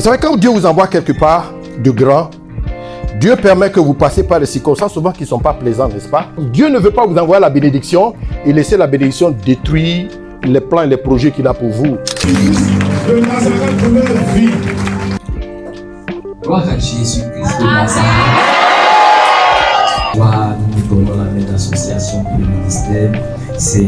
savez, quand Dieu vous envoie quelque part de grand, Dieu permet que vous passiez par des circonstances souvent qui ne sont pas plaisantes, n'est-ce pas? Dieu ne veut pas vous envoyer la bénédiction et laisser la bénédiction détruire les plans et les projets qu'il a pour vous. De Nazareth de leur vie. Gloire à Jésus-Christ de Nazareth. Nous donnons la main d'association pour le ministère. C'est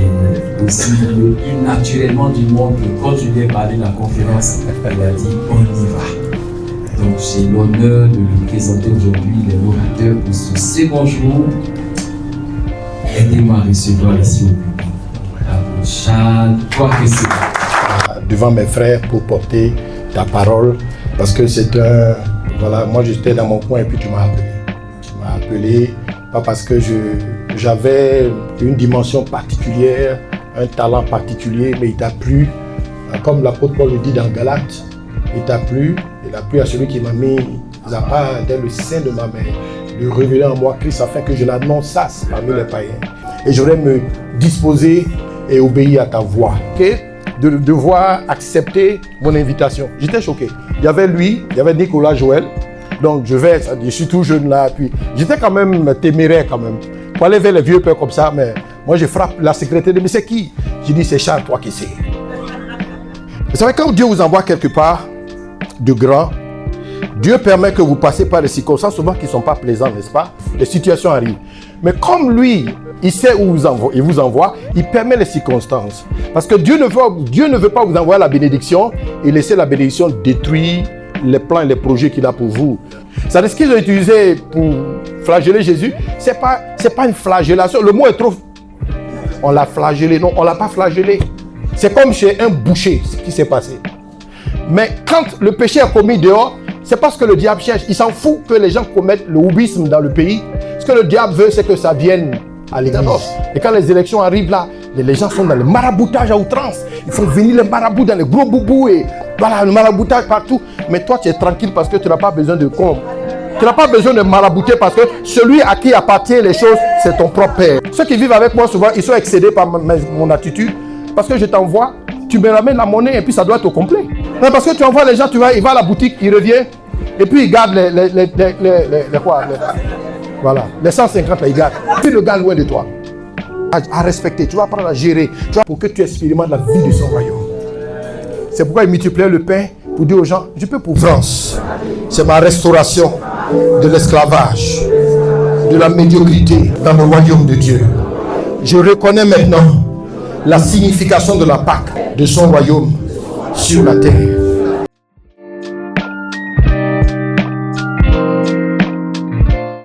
aussi le plus naturellement du monde que quand je lui ai parlé de la conférence, il a dit on y va. Donc j'ai l'honneur de lui présenter aujourd'hui les orateurs pour ce second jour. Aidez-moi à recevoir ici au public. Charles, toi que c'est. Devant mes frères pour porter ta parole, parce que c'est un... Voilà, moi j'étais dans mon coin et puis tu m'as appelé. Tu m'as appelé, pas parce que j'avais une dimension particulière, un talent particulier, mais il t'a plu, comme l'apôtre Paul le dit dans Galates, il t'a plu à celui qui m'a mis à part dès le sein de ma mère, de révéler en moi Christ afin que je l'annonçasse parmi les païens. Et je voudrais me disposer et obéir à ta voix. Okay? De devoir accepter mon invitation. J'étais choqué. Il y avait lui, il y avait Nicolas Joël. Donc je suis tout jeune là. Puis j'étais quand même téméraire quand même. Pour aller vers les vieux pères comme ça, mais moi je frappe la secrétaire. Mais c'est qui? Je dis c'est Charles, toi qui sais. Vous savez, quand Dieu vous envoie quelque part de grand, Dieu permet que vous passiez par des circonstances souvent qui ne sont pas plaisantes, n'est-ce pas? Les situations arrivent. Mais comme lui, il sait où il vous envoie, il permet les circonstances. Parce que Dieu ne veut pas vous envoyer la bénédiction et laisser la bénédiction détruire les plans et les projets qu'il a pour vous. C'est ce qu'ils ont utilisé pour flageller Jésus. C'est pas une flagellation. Le mot est trop... On l'a flagellé. Non, on ne l'a pas flagellé. C'est comme chez un boucher, ce qui s'est passé. Mais quand le péché est commis dehors, c'est parce que le diable cherche. Il s'en fout que les gens commettent le houbisme dans le pays. Ce que le diable veut, c'est que ça vienne à l'église. Et quand les élections arrivent là, les gens sont dans le maraboutage à outrance. Il faut venir les marabouts dans les gros boubous et voilà, le maraboutage partout. Mais toi, tu es tranquille parce que tu n'as pas besoin de com. Tu n'as pas besoin de marabouter parce que celui à qui appartient les choses, c'est ton propre père. Ceux qui vivent avec moi souvent, ils sont excédés par mon attitude parce que je t'envoie, tu me ramènes la monnaie et puis ça doit être au complet. Non, parce que tu envoies les gens, il va à la boutique, il revient et puis il garde les 150 là, il garde. Puis le gars loin de toi. À respecter, tu vas apprendre à gérer, pour que tu expérimentes la vie de son royaume. C'est pourquoi il multipliait le pain pour dire aux gens, je peux pour France. C'est ma restauration de l'esclavage, de la médiocrité dans le royaume de Dieu. Je reconnais maintenant la signification de la Pâque, de son royaume sur la terre.